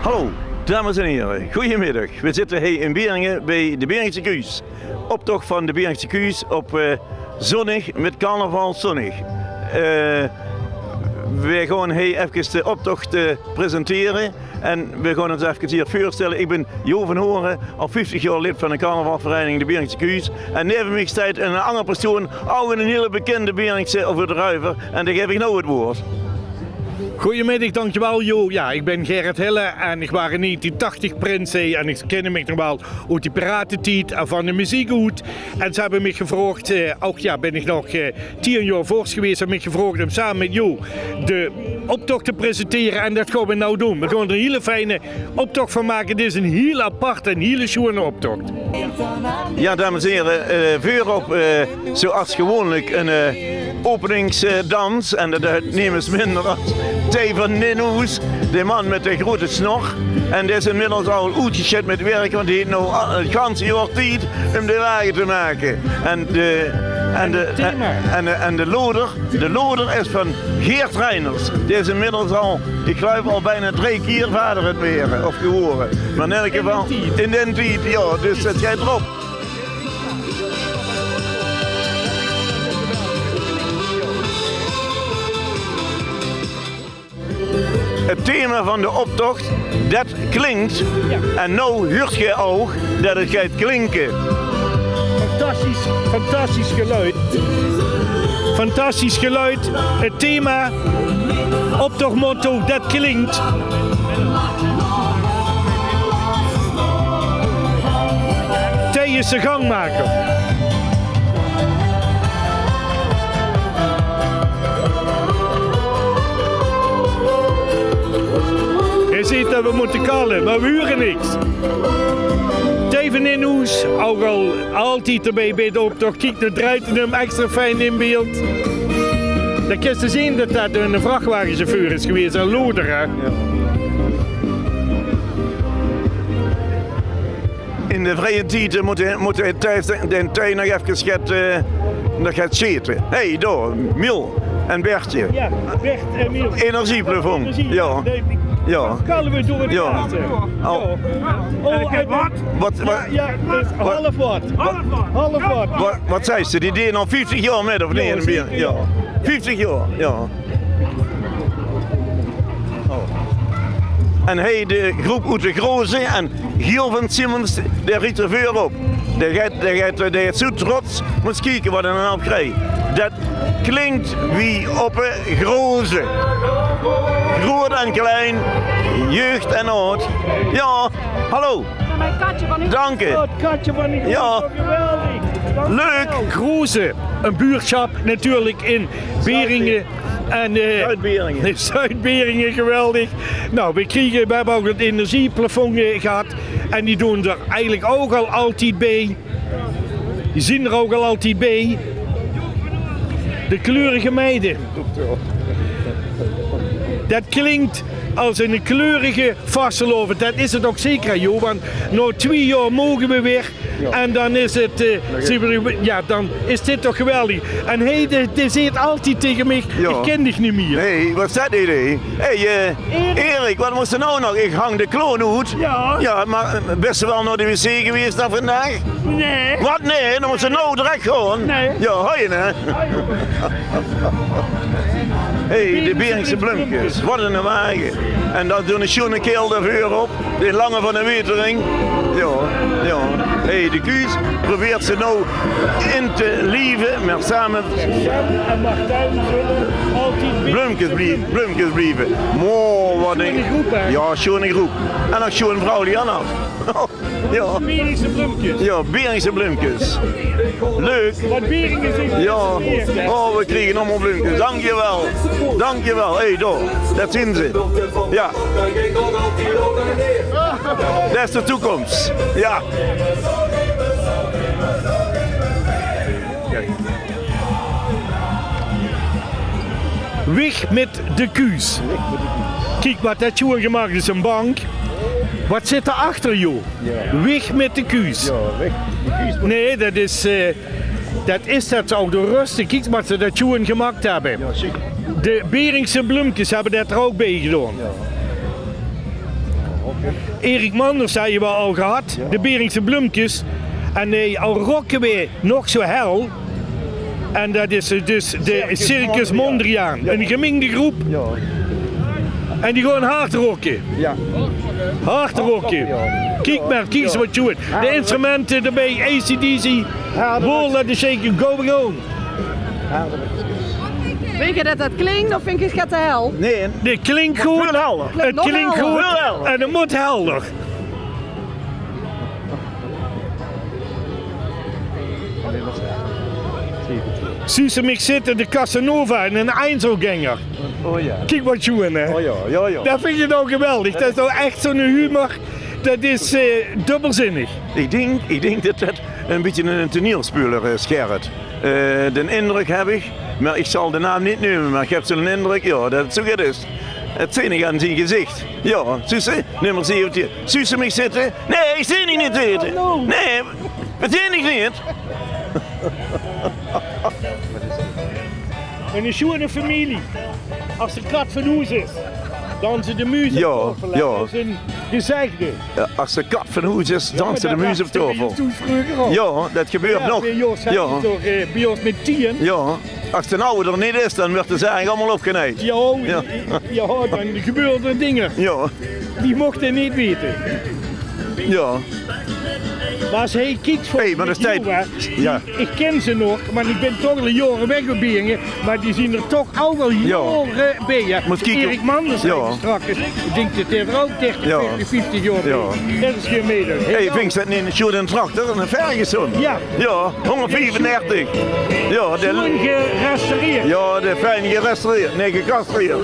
Hallo, dames en heren, goedemiddag. We zitten hier in Beringen bij de Beringse Kuus. Optocht van de Beringse Kuus op zonnig met carnaval zonnig. We gaan hier even de optocht presenteren en we gaan ons even hier voorstellen. Ik ben Jo van Horen, al 50 jaar lid van de carnavalvereniging de Beringse Kuus. En neven mij staat een andere persoon, ook een hele bekende Beringse druiver. En daar geef ik nou het woord. Goedemiddag, dankjewel Jo. Ja, ik ben Gerrit Hille en ik was in 1980 prins en ik ken me nog wel uit die piratentijd van de muziekhoed. En ze hebben me gevraagd, ook ja, ben ik nog 10 jaar voors geweest, en me gevraagd om samen met Jo de optocht te presenteren en dat gaan we nou doen. We gaan er een hele fijne optocht van maken. Dit is een heel aparte en hele schone optocht. Ja, dames en heren, voorop zoals gewoonlijk een openingsdans en dat nemen ze minder als Teven Ninnoes, de man met de grote snor. En die is inmiddels al uitgezet met werk, want die heeft nou het ganse jaar tijd om de wagen te maken. En de loder is van Geert Reiners. Die is inmiddels al, ik geloof al bijna 3 keer vader het weer, of geworden. Maar in elk geval, in den tijd, ja, dus het gaat erop. Het thema van de optocht, dat klinkt. En nou hoort je ook dat het gaat klinken. Fantastisch geluid. Fantastisch geluid. Het thema, optochtmotto, dat klinkt. Tijdens de gangmaker. Je ziet dat we moeten kallen, maar we huren niks. Teven Ninnoes, ook al altijd erbij bij de optocht. Kijk, de draait hem extra fijn in beeld. Dan kun je zien dat dat een vrachtwagenchauffeur is geweest, een loder. Hè? Ja. In de vrije tijd moet hij tijdens de tijd nog even gaat zitten. Hé, daar, Miel en Bertje. Ja, Bert en Miel. Energieplafond. Ja. Ja. Kallen we door het water. Ja. Wat? Ja, dus half wat. Wat zei ze? Die deden al 50 jaar met of nee? Ja. 50 jaar, ja. En hij de groep uit de Groze en Giel van Simmons, daar riet er veel op. Die gaat zo trots, moet kijken wat hij dan op krijgt. Dat klinkt wie op een Groze. Groot en klein, jeugd en oud. Ja, hallo. Dank je. Het katje van die Groze, ja. Geweldig. Leuk. Groze, een buurtschap natuurlijk in Beringen. En Zuid-Beringen. Zuid-Beringen, geweldig. Nou, we hebben ook het energieplafond gehad. En die doen er eigenlijk ook al altijd bij. Die zien er ook al altijd bij. De kleurige meiden. Dat klinkt als een kleurige vastelover. Dat is het ook zeker, Jo. Want na 2 jaar mogen we weer. Ja. En dan is het, ja, dan is dit toch geweldig. En hij zegt altijd tegen mij, ja. Ik ken dich niet meer. Nee, wat staat dit? Hey, Erik, wat moest er nou nog? Ik hang de kloon uit. Ja. Ja, maar best wel naar de wc geweest dan vandaag? Nee. Wat? Nee, dan moest ze nou direct gaan. Nee. Ja, hoi, hè? Hey, de Beringse Bloemkes, wat een wagen. En dat doen een schone keel daarvoor op, de lange van de Wetering. Ja, ja. Hey, de Kuus probeert ze nou in te lieven, maar samen... En Martijn zullen altijd... Bloemkes blijven. Mooi, wat een... groep, hè? Ja, schone groep. En dan schone vrouw die aan. Ja. Beringse Bloemkes. Ja, Beringse Bloemkes. Leuk. Wat Beringen is. Ja. Oh, we kregen allemaal bloemkes. Dankjewel. Dankjewel. Hé, hey, dat zien ze. Ja. Dat is de toekomst. Ja. Weg met de Kuus. Kijk wat dat jongen gemaakt is, een bank. Wat zit er achter, joh? Ja. Weg met de Kuus. Ja, weg. Nee, dat is dat is dat ze ook door rusten. Kijk wat ze dat schoen gemaakt hebben. Ja, zeker. De Beringse bloempjes hebben dat er ook bij gedaan. Erik Manders hebben we al gehad, de Beringse bloempjes. En al rokken we nog zo hel. En dat is dus de Circus Mondriaan, een gemengde groep. Ja. En die gaan hard rocken. Ja. Hard rocken. Kijk maar, kijk eens wat je doet. De instrumenten erbij, ACDC, Wall of the Shaking, going on. Weet je dat klinkt of vind je het gaat te hel? Nee, Het klinkt goed, heel helder. het klinkt goed en het moet helder. Zie ze mij zitten, de Casanova en een Einzelganger. Oh ja. Kijk wat je doet, hè. Oh ja, ja, ja. Dat vind je nou geweldig. Dat is nou echt zo'n humor. Dat is dubbelzinnig. ik denk dat dat een beetje een toneelspeler is, Gerrit. De indruk heb ik, maar ik zal de naam niet noemen, maar ik heb zo'n indruk, ja, dat het zo goed is. Het zinnig aan zijn gezicht. Ja, Suze, nummer 17. Suze mij zitten? Nee, ik zie niet zitten. Nee, dat zie ik niet. Een schone familie. Als de kat van huis is, dan ze de muziek Ja, overleggen. ja. Dat is een gezegde. Ja, als de kat van huis is, dansen de muziek op tafel. Ja, dat gebeurt nog. Bij Jos, Ja. toch, bij ons met 10. Ja, als de oude er niet is, dan wordt de zaak allemaal opgenaaid. Ja, dan gebeuren er dingen. Ja, Die mochten niet weten. ja. Maar als hij kijkt voor Maar dat is tijd. Ja. Ik ken ze nog, maar ik ben toch al jaren weggegaan. Maar die zien er toch ook al jaren bij. Ja. Moet kijken. Erik Manders Ja. straks. Ik denk dat hij er ook 30, Ja. 40, 50 jaar bij. Ja. Dat is geen mede. Hey, vind je dat niet een shoot en tractor? Een Ferguson? Ja. Ja, 135. Ja, Gewoon de, gerestaureerd. ja, de fijn gerestaureerd. Nee, gecastreerd.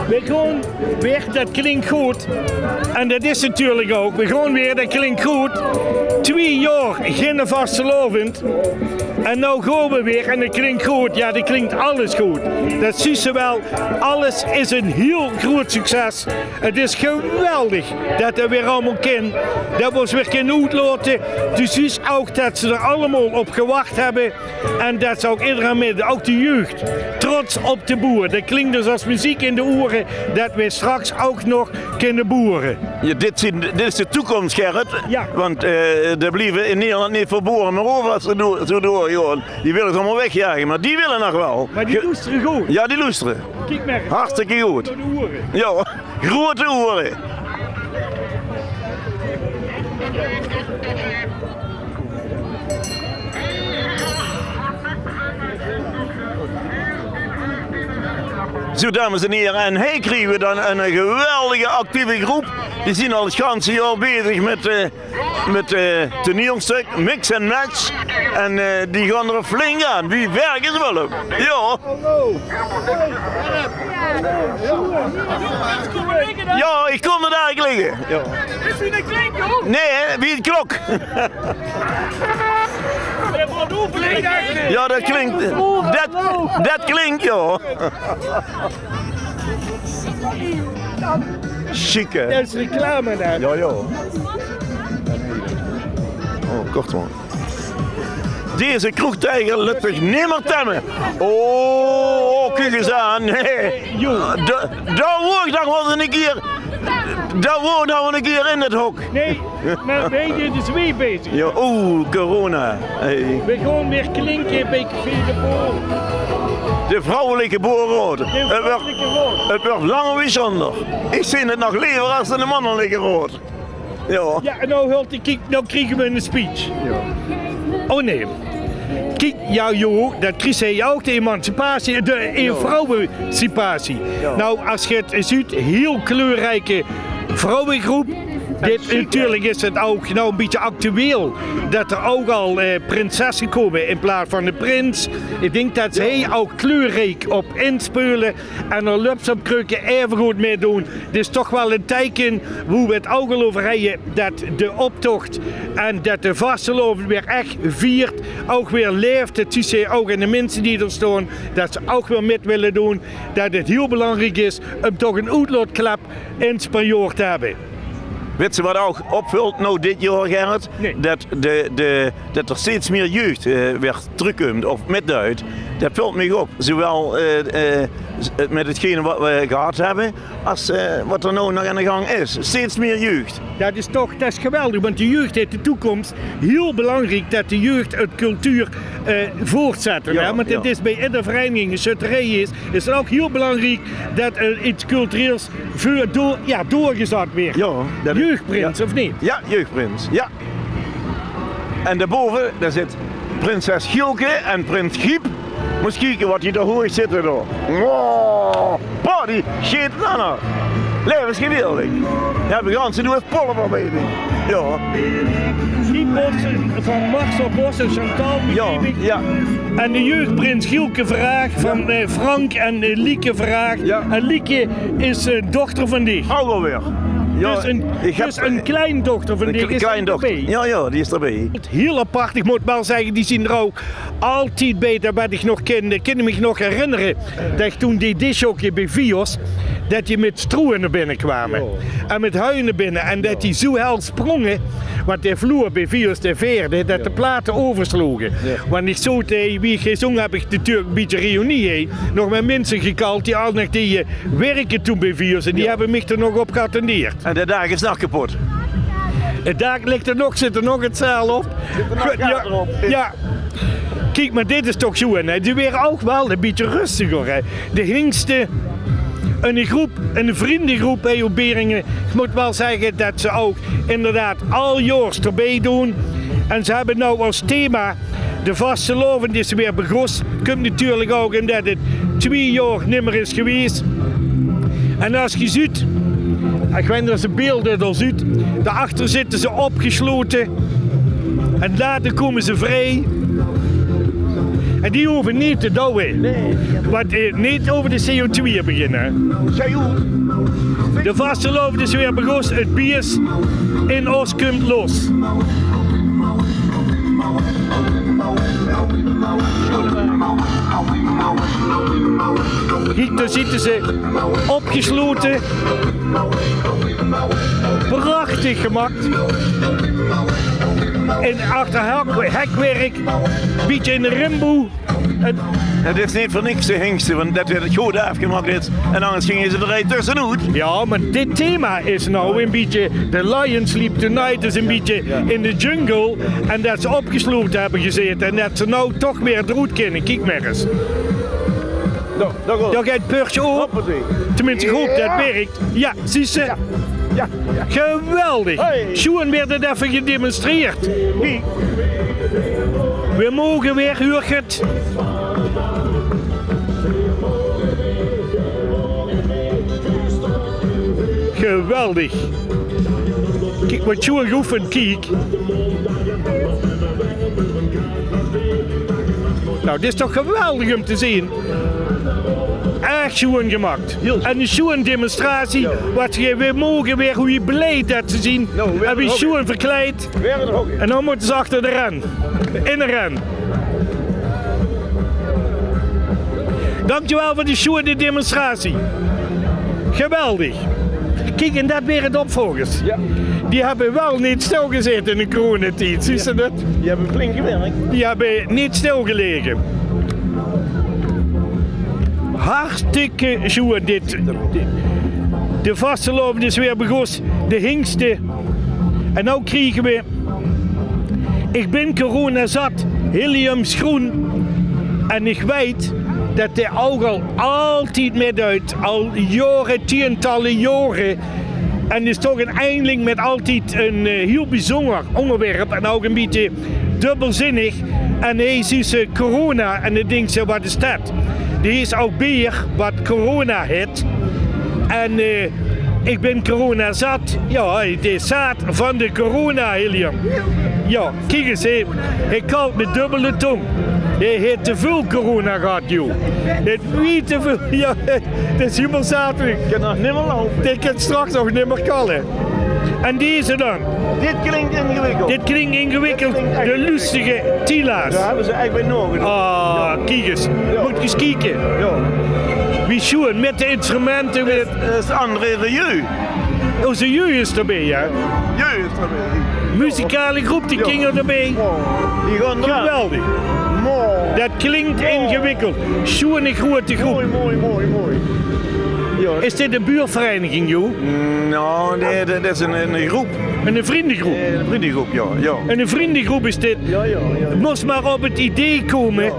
We gaan weer, dat klinkt goed. En dat is natuurlijk ook. We gaan weer, dat klinkt goed. 2 jaar geen vastelovend. En nou gaan we weer en dat klinkt goed. Ja, dat klinkt alles goed. Dat zie je wel. Alles is een heel groot succes. Het is geweldig dat we weer allemaal kennen. Dat we ons weer kunnen uitlaten. Dus zie je ook dat ze er allemaal op gewacht hebben. En dat ze ook iedereen midden, ook de jeugd, trots op de boer. Dat klinkt dus als muziek in de oren dat we straks ook nog kunnen boeren. Ja, dit is de toekomst, Gerrit. Ja. Want de blijven in Nederland niet verboren, maar over als ze zo doorgaan. Die willen het allemaal wegjagen, maar die willen nog wel. Maar die loesteren goed. Ja, die luisteren. Kijk maar. Hartstikke goed. Door de oren. Ja, grote oren. Zo, dames en heren, en hij krijgen we dan een geweldige actieve groep. Die zijn al het ganse jaar bezig met toneelstuk, mix en match. En die gaan er flink aan. Wie werken ze wel op? Ja. Ja, ik kom er daar liggen. Ja. Is wie een klink, joh? Nee, hè, wie het klok. Ja, dat klinkt. Dat klinkt, ja. Chic, hè? Dat is reclame daar. Ja, ja. Oh, kort man. Deze kroegtijger lukt zich niet meer temmen. Oh, kijk eens aan. Nee. Daar woog nog wel eens een keer. Daar woog nog wel een keer in het hok. Nee, maar wij dit is weer bezig. Ja, oeh, corona. Hey. We gaan weer klinken bij Gele Boor. De vrouwelijke boorrood. Het wordt langer bijzonder. Ik zie het nog liever als de mannelijke rood. Ja. Ja, en nou krijgen we een speech. Ja. Oh nee. Kijk, ja joh, dat krijgt hij ook de emancipatie, de vrouwenemancipatie. Ja. Nou, als je het ziet, heel kleurrijke vrouwengroep. Natuurlijk is het ook nou een beetje actueel dat er ook al prinsessen komen in plaats van de prins. Ik denk dat zij ook kleurrijk op inspelen en er lups op krukken even goed mee doen. Het is toch wel een teken hoe we het ook al over hebben dat de optocht en dat de vastelovend weer echt viert, ook weer leeft. Het zie je ook in de mensen die er staan, dat ze ook weer met willen doen. Dat het heel belangrijk is om toch een uitlaatklep in het jaar te hebben. Weet je wat ook opvult nou dit jaar, Gerrit? Nee. Dat er steeds meer jeugd weer terugkomt of met uit. Dat vult me op. Zowel met hetgene wat we gehad hebben, als wat er nou nog aan de gang is. Steeds meer jeugd. Dat is geweldig, want de jeugd heeft de toekomst. Heel belangrijk dat de jeugd het cultuur voortzetten. Ja, hè? Want het ja. is bij iedere vereniging, een schutterij is het ook heel belangrijk dat er iets cultureels doorgezet wordt. Ja, dat- Jeugdprins, ja. of niet? Ja, jeugdprins. Ja. En daarboven, daar zit prinses Gielke en prins Giep. Moet kijken wat die daar hoog zitten door. Wow, boah, die shit dan nog. Levensgeweldig. Ja, we gaan ze doen het pollen van baby. Ja, Giep Bossen van Marcel Bos en Chantal, ja, begreep ik. ja. En de jeugdprins Gielke Vraag van Frank en Lieke Vraag. Ja. En Lieke is dochter van die. Hou alweer. Ja, Dus een kleindochter van die een is kleindochter. erbij. Ja, die is erbij. Heel apart, ik moet wel zeggen, die zien er ook altijd beter wat ik nog kende. Ik kan me nog herinneren dat ik toen die dishockey bij Vios, dat die met stroeën naar binnen kwamen. En met huien naar binnen. En dat die zo hel sprongen, want de vloer bij Vios de veerde, dat de platen oversloegen. Want ik zo tegen wie gezongen heb ik natuurlijk een beetje reunie, nog met mensen gekald die al nog die werken toen bij Vios. En die hebben mij er nog op geattendeerd. En de dag is nog kapot. Het dak ligt er nog, zit er nog het zeil op. gaten op. Ja. Kijk, maar dit is toch zo, hè. Die weer ook wel een beetje rustiger, hè. De hingste, een vriendengroep bij op Beringen. Ik moet wel zeggen dat ze ook inderdaad al jaar erbij doen. En ze hebben nou als thema de vastelovend is weer begonnen. Komt natuurlijk ook omdat het 2 jaar nimmer is geweest. En als je ziet, ik weet dat ze beelden er ziet, daarachter zitten ze opgesloten en later komen ze vrij. En die hoeven niet te douwen. Nee. Want niet over de CO2 beginnen. De vastelovend is weer begonnen, het bier in ons komt los. Kijk, daar zitten ze opgesloten. Prachtig gemaakt. En achter hekwerk, beetje in de rimboe. Het is niet voor niks de hingste, want dat het goed afgemaakt is. En anders gingen ze er tussenuit. Ja, maar dit thema is nou een beetje, The Lion Sleep Tonight is een beetje in de jungle. En dat ze opgesloten hebben gezeten en dat ze nou toch weer eruit kunnen. Kijk maar eens. Daar Dan gaat het purtje op. Hoppatee. Tenminste, ik hoop dat het werkt. Ja, zie ze. Ja. Geweldig. Hey. Sjoen werd het even gedemonstreerd. We mogen weer, Hurgert. Geweldig. Kijk wat Sjoen geoefend, kijk. Nou, dit is toch geweldig om te zien. Echt schoen gemaakt. En de schoen demonstratie, wat we mogen weer hoe je beleid dat te zien. Hebben we schoen verkleed. En dan moeten ze achter de ren. In de ren. Dankjewel voor de schoen de demonstratie. Geweldig. Kijk, en dat weer het opvolgers. Ja. Die hebben wel niet stilgezeten in de coronatijd, zie je dat? Die hebben flink gewerkt. Die hebben niet stilgelegen. Hartstikke goed dit. De vastelovend is weer begonnen, de hingste. En nu krijgen we, ik ben corona zat, heliumsgroen. En ik weet dat de ook al altijd met uit, al jaren, tientallen jaren. En is toch eindelijk met altijd een heel bijzonder onderwerp en ook een beetje dubbelzinnig. En hij ziet corona en dan denkt ze, wat is dat? Die is ook bier wat corona heeft. En ik ben corona zat. Ja, het is zaad van de corona helium. Ja, kijk eens, hij kalt met dubbele tong. Hij heeft te veel corona gehad, joh. Het niet te veel. Ja, dat is helemaal zaterdag. Ik kan nog niet meer lopen. Dit kan straks nog niet meer kallen. En deze dan? Dit klinkt ingewikkeld. Dit klinkt ingewikkeld. De lustige Tila's. Daar hebben ze eigenlijk bij nodig. Ah, kijk eens. Moet eens kijken. Ja. Wie schoen met de instrumenten. Met... Dat is André Rieu. Onze jeugd is erbij, hè? Juist erbij. Muzikale groep, die kinderen erbij. Die gaan eraan. Geweldig. Mooi. Dat klinkt ingewikkeld. Zo'n grote groep. Mooi. Ja. Is dit een buurtvereniging, joh? Nou, nee, dat is een groep. Een vriendengroep. Een vriendengroep, ja. En een vriendengroep is dit. Ja. Moest maar op het idee komen.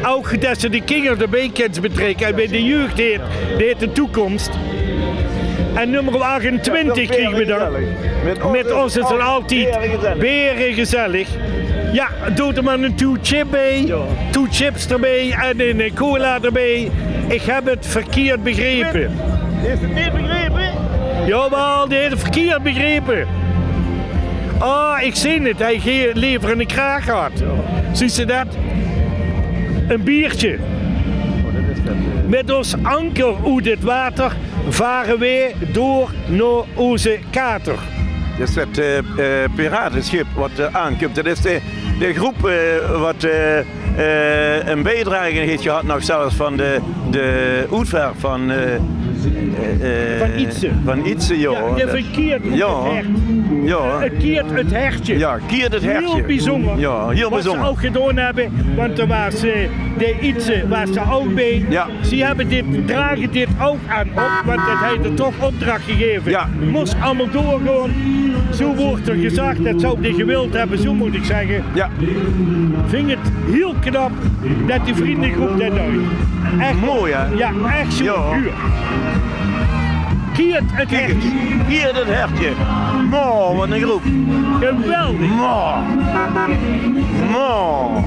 Ook dat ze de kinderen erbij kunnen betrekken. En bij de jeugd heet de toekomst. En nummer 28 kregen we dan. Met ons is het altijd beren gezellig. Ja, doe er maar een chip bij. 2 chips erbij en een cola erbij. Ik heb het verkeerd begrepen. Is het niet begrepen? Jawel, die heeft het verkeerd begrepen. Ik zie het, hij levert een kraag gehad. Zie je dat? Een biertje. Met ons anker uit het water varen wij door naar onze kater. Dat is het piratenschip wat aankomt. Dat is de groep wat een bijdrage heeft gehad nog zelfs van de uitvaart van Van Ietse, ja. Ja, de verkeerd het hert. Ja. Het keert het hertje. Ja, keert het hertje. Heel bijzonder. Ja, heel Wat bijzonder. ze ook gedaan hebben, want er was de Ietse was er ook bij. Ja. Ze hebben dragen dit ook aan op, want dat heeft er toch opdracht gegeven. Ja. Moest allemaal doorgaan. Zo wordt er gezegd, dat zou die gewild hebben, zo moet ik zeggen. Ja. Vind het heel knap dat die vriendengroep dat doet. Echt Mooi, hè? Ja, echt zo Ja. puur. Keert het Kijk, hertje. hier het hertje. Mooi, wat een groep. Geweldig. Mooi. Mooi.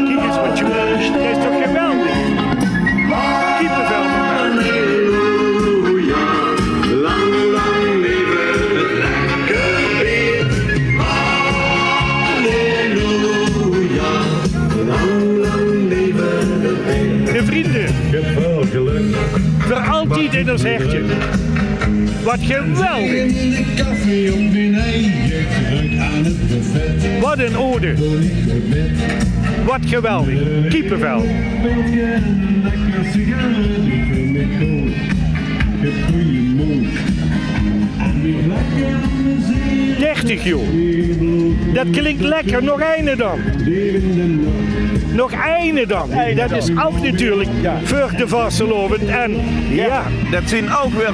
Kijk eens wat je wil. Dat is toch geweldig? Kippenvel. Halleluja, lang leven het lekker weer. Halleluja, lang leven het weer. De vrienden. Veel geluk. Voor altijd in ons hertje. Wat geweldig. In de koffie op mijn eigen druk aan het buffet. Wat een ode. Wat geweldig. Kippenvel. Speeltje en lekker sigaren, die vind ik goed. Ik heb goede moed. En die lekker muziek. 30 joh. Dat klinkt lekker. Nog een dan. Nog een dan. Dat is ook natuurlijk voor de vastelovend. En ja. Dat zijn ook weer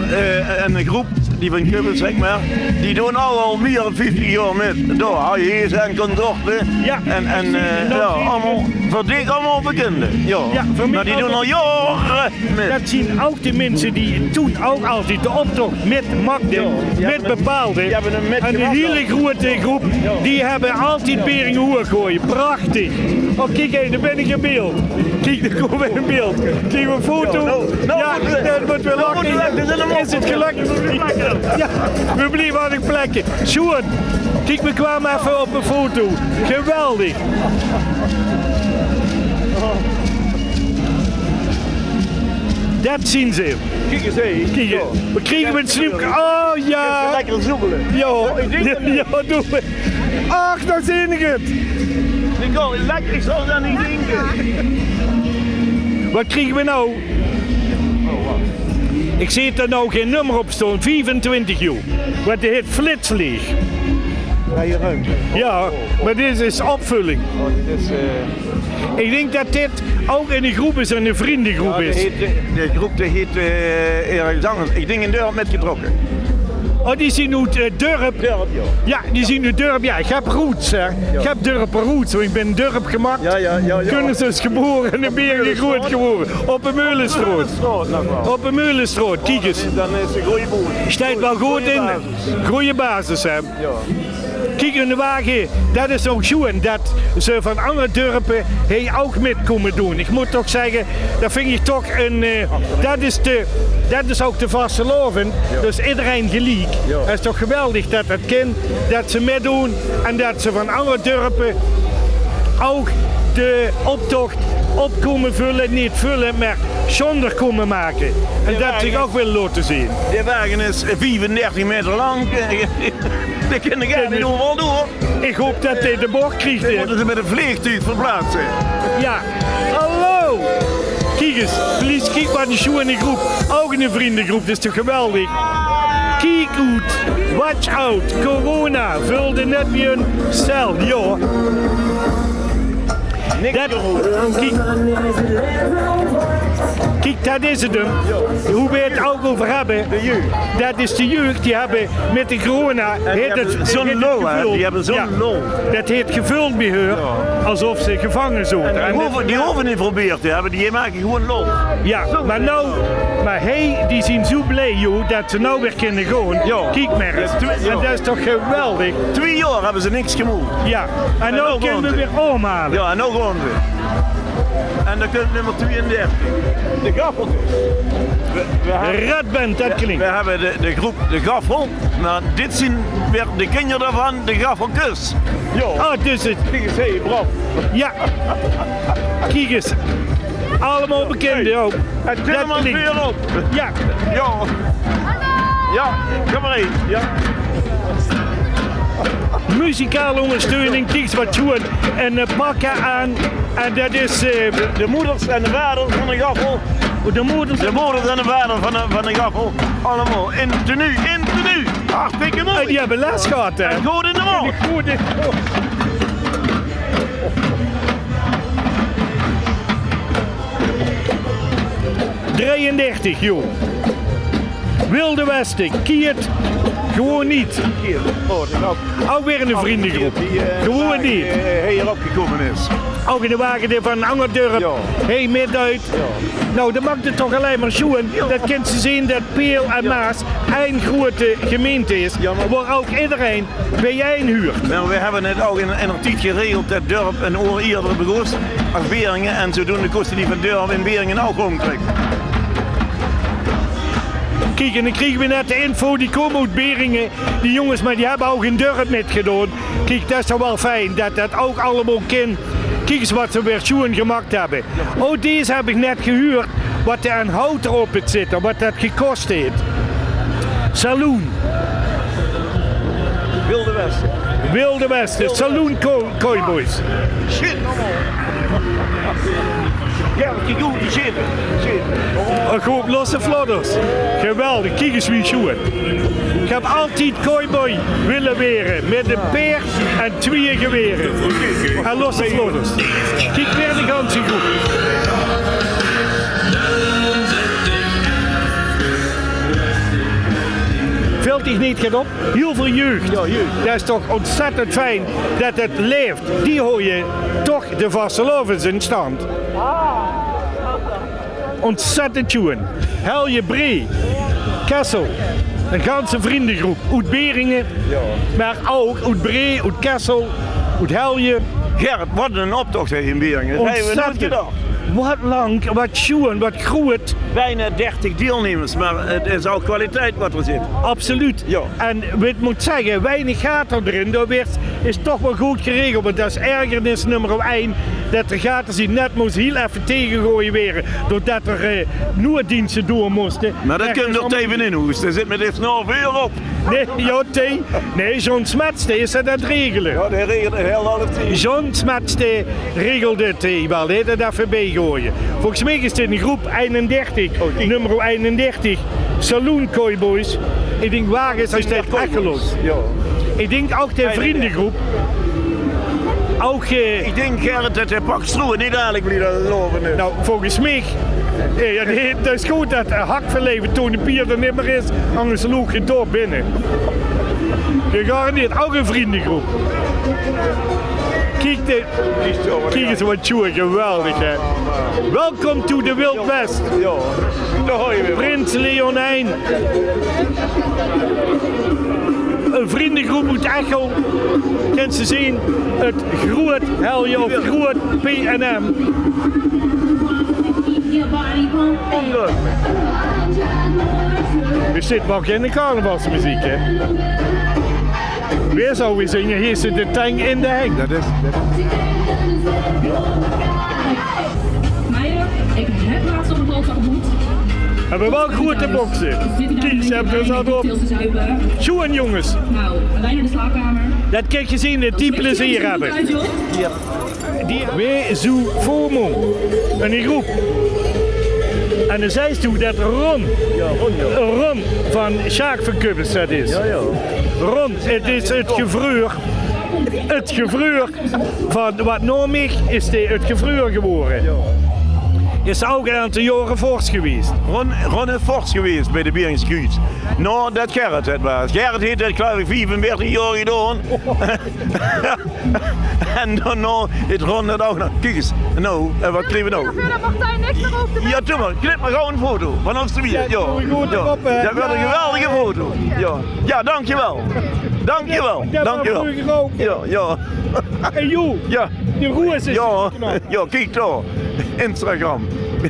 een groep die van Kubbel, zeg maar. Die doen al meer dan 50 jaar met. Daar hou je hier zijn concerten. Ja. En ja, allemaal, voor dik allemaal bekenden. Ja. Ja, voor mij maar die doen al jaren met. Dat zien ook de mensen die toen ook altijd de optocht met Magden, met bepaalde. die hebben hem met En een gemaakt. hele grote groep, die hebben altijd Beringen gooien. Prachtig. Oh, kijk eens, daar ben ik in beeld. Kijk, daar komen we in beeld. Kijk, een foto. Ja, dat moet wel lachen. Is het gelukt? Ja, we blijven aan de plekken. Sjoerd, kijk, we kwamen even op een foto. Geweldig. Dat zien ze. Kijk eens, hé. Kijk, we kregen een snoepje. Oh ja. Lekker zoekelen. Ja, ja, doen we. Ach, daar zie ik het. Ik kan lekker, ik zal dat niet denken. Wat krijgen we nou? Ik zie er nou geen nummer op staan, 25 joh. Want die heet Flitsleeg. Vrije ruimte. Ja, maar dit is opvulling. Oh, dit is, Ik denk dat dit ook in een groep is en een vriendengroep ja, is. de groep die heet ergens anders. Ik denk in Durp met getrokken. Oh, die zien nu Durp. Durp, ja. Ja, die zien nu Durp. Ja, ik heb roots, hè. Ik heb Durp roots, want ik ben in Durp gemaakt. Ja. Kunst is geboren en in Beringen groot geworden. Op een Meulenstroot. Straat nog wel. Op een Meulenstroot, kijk eens. Dan is een goede boel. Staat wel goed in. Goeie basis, hè. Ja. Kijk in de wagen, dat is ook zo en dat ze van andere dorpen ook met komen doen. Ik moet toch zeggen, dat vind ik toch een, dat is ook de vastelovend, dus iedereen gelijk. Het is toch geweldig dat het kind, dat ze meedoen en dat ze van andere dorpen ook de optocht op komen vullen, niet vullen, maar zonder komen maken. En dat zich ook wil laten zien. De wagen is 35 meter lang. Dat kunnen jij niet overal door. Ik hoop dat hij de bocht krijgt. Dan moeten ze met een vliegtuig verplaatsen. Ja, hallo! Kijk eens, please, kijk maar die show in de groep. Ook in de vriendengroep, dat is toch geweldig. Kijk uit, watch out, corona, vulde net weer een cel, joh. Kijk, dat is het hem. Hoe we het ook over hebben, De jeugd. dat is de jeugd, die hebben met de corona, Zo'n lol, hè? Die hebben zo'n lol. dat heeft gevuld bij haar, alsof ze gevangen zouden. Die hoeven niet geprobeerd te hebben, die maken gewoon lol. Ja, maar nou, die zien zo blij, joh, dat ze nou weer kunnen gaan. Ja. Kijk maar eens. Ja. En dat is toch geweldig? 2 jaar hebben ze niks gemoed. Ja, en nou kunnen we weer omhalen. Ja, en nou gaan we. En dan komt nummer 32. De gaffel. Radband, dat klinkt. We hebben de groep de gaffel, maar dit zien weer de kinderen daarvan de gaffelkus. Ja, Oh, dus het. kijk eens, hé, braf. Ja. Kijk eens. Allemaal bekend ook. Het kunnen maar klinkt. weer op. Ja. Ja. Ja, kom maar heen. Ja. Muzikale ondersteuning, kijk wat doen en pakken aan. En dat is De moeders en de vaders van de gaffel. de moeders. De moeders en de vaders van de gaffel. Allemaal in tenue. Hartstikke mooi. Die hebben les gehad, hè? En goed in de mond. Goed in de mond. ...33, joh. Wilde Westen, Kiert, gewoon niet. Ook weer in de vriendengroep. Gewoon niet. Hier opgekomen is. Ook in de wagen van Angerdurp. Ja. Hey, Midduit. Nou, dan maakt het toch alleen maar zo. Dat kent ze zien dat Peel en Maas één grote gemeente is. Ja, maar- Waar ook iedereen bij één huurt. Nou, we hebben het ook in een tijd geregeld dat Durp een oor eerder begost als Beringen. En zodoende kosten die van Durp in Beringen ook omkrijgen. Kijk, en dan kregen we net de info, die komen uit Beringen. Die jongens, maar die hebben ook in Durp metgedaan. Kijk, dat is toch wel fijn dat dat ook allemaal kan. Kijk eens wat ze weer schoen gemaakt hebben. Oh, deze heb ik net gehuurd. Wat er aan hout erop het zit en wat dat gekost heeft. Saloon. Wilde Westen. Wilde Westen. Saloon Cowboys. Shit, ja, kijk goed, die shit. Een groep losse vlodders. Geweldig, kijk eens wie schoen. Ik heb altijd cowboy willen weren. Met een peer en 2 geweren. En losse vlodders. Kijk weer de ganse groep. Vult zich niet gaat op. Heel veel jeugd. Ja, jeugd. Dat is toch ontzettend fijn dat het leeft. Die hoor je toch de vastelovens in stand. Ontzettend tune. Helje Bree, Kessel, een ganse vriendengroep. Uit Beringen, maar ook uit Bree, uit Kessel, uit Helje. Gerrit, wat een optocht in Beringen. Dat hebben we nooit Ontzettend. gedacht. Wat lang, wat tune, wat groeit. Bijna 30 deelnemers, maar het is ook kwaliteit wat er zit. Absoluut. Ja. En ik moet zeggen, weinig gaten erin. Dat is toch wel goed geregeld. Want dat is ergernis nummer 1. Dat de gaten zich net moest heel even tegengooien weer. Doordat er nooddiensten door moesten. Maar dat Ergens komt er allemaal- even in hoes. Er zit met dit snel veel op. Nee, ja, nee, John Smetste is dat aan het regelen. Ja, die regelt een heel half team. John Smetste regelt het wel, hè, dat even bijgooien. Volgens mij is het in groep 31, nummer 31, Saloon Cowboys. Ik denk, waar is hij steeds Echeloos? Ja. Ik denk ook de vriendengroep. Ook, Ik denk Gerrit dat hij pakt stroe niet eigenlijk wie dat lopen is. nou, volgens mij, het is goed dat hakverleven toen de pier er niet meer is, anders loop je door binnen. Gegarandeerd, ook een vriendengroep. Kijk eens wat tjoe, geweldig hè. Welkom to the Wild West. Ja, daar hoor je weer. Prins Leonijn. Een vriendengroep uit Echel. Kent ze zien? Het Groot Helje of Groot PNM. Ongelooflijk. We zitten wel geen carnavalsmuziek hè. Weer zou we zingen, hier zit de tank in de heng. Dat is. Hebben wel grote boksen. Kies, heb je dat op. Schoen jongens. Nou, wij naar de slaapkamer. Dat kijk je zien, het die plezier hebben. We zo FOMO. Een groep. En dan zei ze dat Ron. Ron van Sjaak van Kubbels dat is. Ron, het is het gevruur. Het gevruur van wat Normig is het gevruur geworden. Is ook een aantal jaren fors geweest. Ron is fors geweest bij de Beringskuus. Nou, dat Gerrit het was. Gerrit heeft dat geloof ik 45 jaar gedaan. En dan nou, het Ron dat ook nog. Kijk eens, nou, wat krijgen we nou? Ik vind dat Martijn niks meer over te Ja, doe maar. Knip maar gauw een foto van ons te weer. Ja, dat werd een geweldige foto. Ja, dankjewel. Dankjewel. Ja. En joh, Ja. de roes is Ja, kijk daar. Instagram.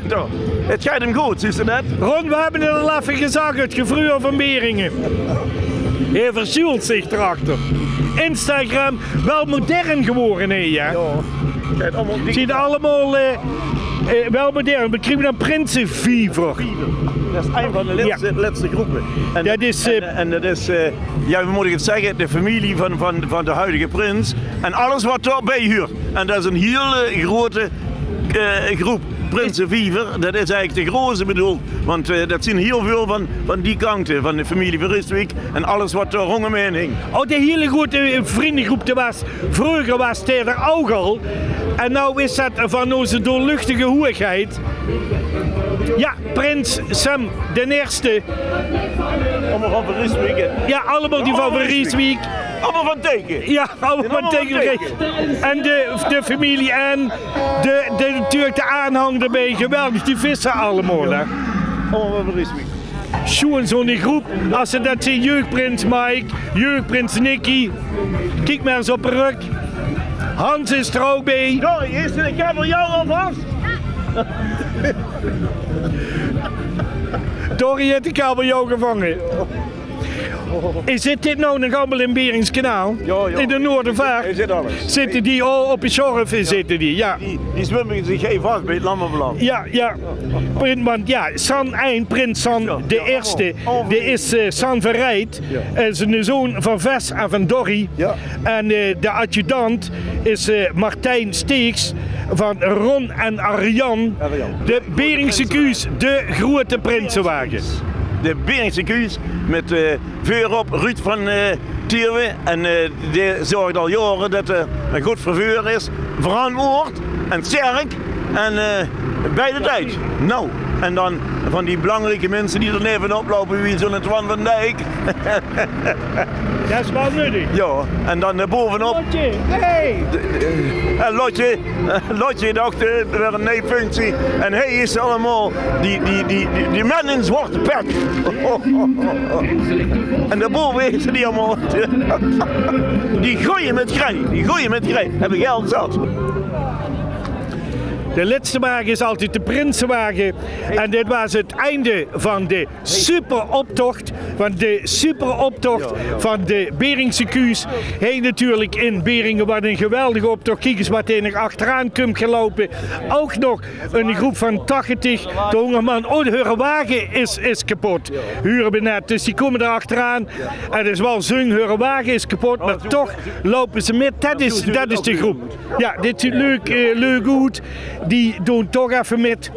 Daar. Het gaat hem goed, zie je dat? Ron, we hebben het al even gezegd, het gevruur van Beringen. Hij verschuilt zich erachter. Instagram, wel modern geworden, hè? Ja. Ziet allemaal wel modern. We krijgen dan Prinsenfever. Dat is een van de laatste groepen. En dat is, dat is ja, hoe moet ik het zeggen, de familie van de huidige prins. En alles wat daarbij hoort. En dat is een hele grote groep. Prinsenfever, dat is eigenlijk de grootste bedoeld. Want dat zijn heel veel van die kanten, van de familie van Rustwijk. En alles wat er rondom hing. Oh, de hele grote vriendengroep, vroeger was het er ook al. En nou is dat van onze doorluchtige hoeigheid. Ja, Prins Sam, de eerste. Allemaal van Rustwijk. Ja, allemaal die van Rustwijk. Allemaal van teken. Ja, allemaal van teken. En de familie en natuurlijk de aanhang erbij. Geweldig, die vissen allemaal. Hè. Allemaal van Rustwijk. Zo'n groep, als ze dat zien, jeugdprins Mike, jeugdprins Nicky. Kijk maar eens op een rug. Hans is er ook bij. Sorry, is er een kabeljauw alvast? Dorrie heeft de kabeljauw gevangen. Zit dit nou nog allemaal in Beringskanaal? Ja. In de Noordervaart? Hij zit alles. Zitten die al op de Schorf? Zitten die, ja. Die zwemmen zich geen vast bij het Lammerbeland. Ja. Want ja, San Eind, prins San de eerste, die is San Verrijd. Is een zoon van Ves en van Dorrie. Ja. En de adjudant is Martijn Steeks van Ron en Arjan. De Beringse Kuus, de grote prinsenwagen. De Beringse Kuus met vuur op Ruud van Tierwe. En die zorgt al jaren dat er een goed vervuur is. Verantwoord en sterk en bij de tijd. Nou, en dan van die belangrijke mensen die er neven oplopen, wie zo'n Twan van Dijk. Dat is wel nuttig. Ja, en dan bovenop. Lotje, hey! En Lotje dacht weer een nee-functie. En hij is allemaal die man in zwarte pet. En daarboven is die allemaal. Die gooien met grij. Hebben geld zat. De laatste wagen is altijd de Prinsenwagen. En dit was het einde van de superoptocht. Van de Beringse Kuus. Hij natuurlijk in Beringen. Wat een geweldige optocht. Kijk eens wat hij nog achteraan komt gelopen. Ook nog een groep van 80. De hongerman. Oh, de wagen is kapot. Huren we net. Dus die komen er achteraan. En het is wel zung. Hun wagen is kapot. Maar toch lopen ze met. Dat is de groep. Ja, dit is leuk goed. Die doen toch even met.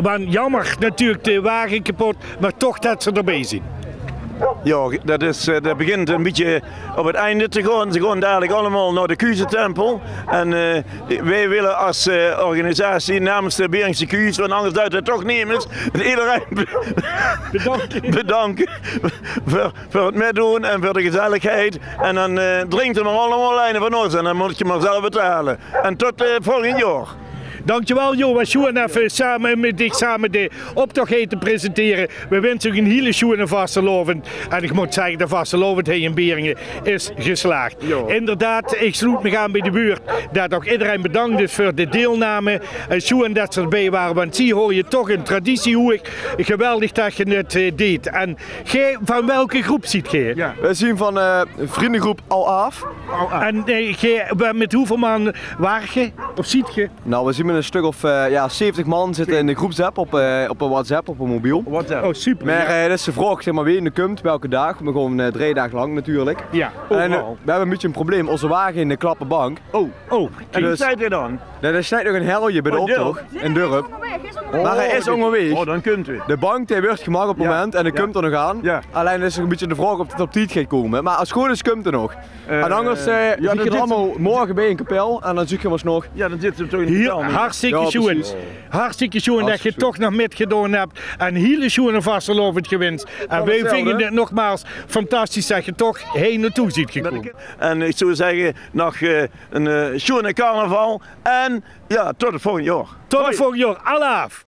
Want jammer natuurlijk de wagen kapot, maar toch dat ze erbij zijn. Ja, dat begint een beetje op het einde te gaan. Ze gaan dadelijk allemaal naar de Kuusentempel. En wij willen als organisatie namens de Beringse Kuus, want anders duidt het toch niet eens, iedereen bedanken voor het meedoen en voor de gezelligheid. En dan drinkt er maar allemaal lijnen van ons en dan moet je maar zelf betalen. En tot volgend jaar. Dankjewel Jo, we gaan even samen de optocht heen te presenteren. We wensen u een hele schoene vastelovend. En ik moet zeggen, de vastelovendheid in Beringen is geslaagd. Jo. Inderdaad, ik sluit me aan bij de buurt. Dat ook iedereen bedankt is voor de deelname. En schoen dat ze erbij waren, want zie hoor je toch een traditie hoe ik geweldig dat je het deed. En jij, van welke groep ziet jij? Ja. Wij zien van vriendengroep Al Aaf. En jij, met hoeveel man waar je? Of ziet je? Nou, we zien met een stuk of 70 man zitten in de groepsapp op een WhatsApp, op een mobiel. WhatsApp. Oh, super. Maar dat is de vraag, zeg maar, wie in de komt, welke dag, maar gewoon 3 dagen lang natuurlijk. Ja. En we hebben een beetje een probleem, onze wagen in de klappenbank. Oh, en hoe Dus- zei hij dan? Er staat nog een helje bij de optocht in Durp. Maar hij is onderweg. Oh, dan kunt u. De bank die wordt gemaakt op het Ja, moment en hij ja. komt er nog aan. Ja. Alleen is er een beetje de vraag of het op tijd gaat komen. Maar als het goed is, komt er nog. En anders zie je dan er zit allemaal morgen bij een kapel en dan zoek je ons nog. Ja, dan zit ze toch in de Hier, taal niet. hartstikke Ja, schoon. precies. Hartstikke schoon dat je Hartstikke toch nog metgedaan hebt. En hele schoon vastelovend gewinst. En wij hetzelfde, vinden hè? het nogmaals fantastisch dat je toch heen naartoe ziet gekomen. En ik zou zeggen, nog een schone carnaval en ja, tot het volgende jaar. Tot het volgende jaar. Alaaf!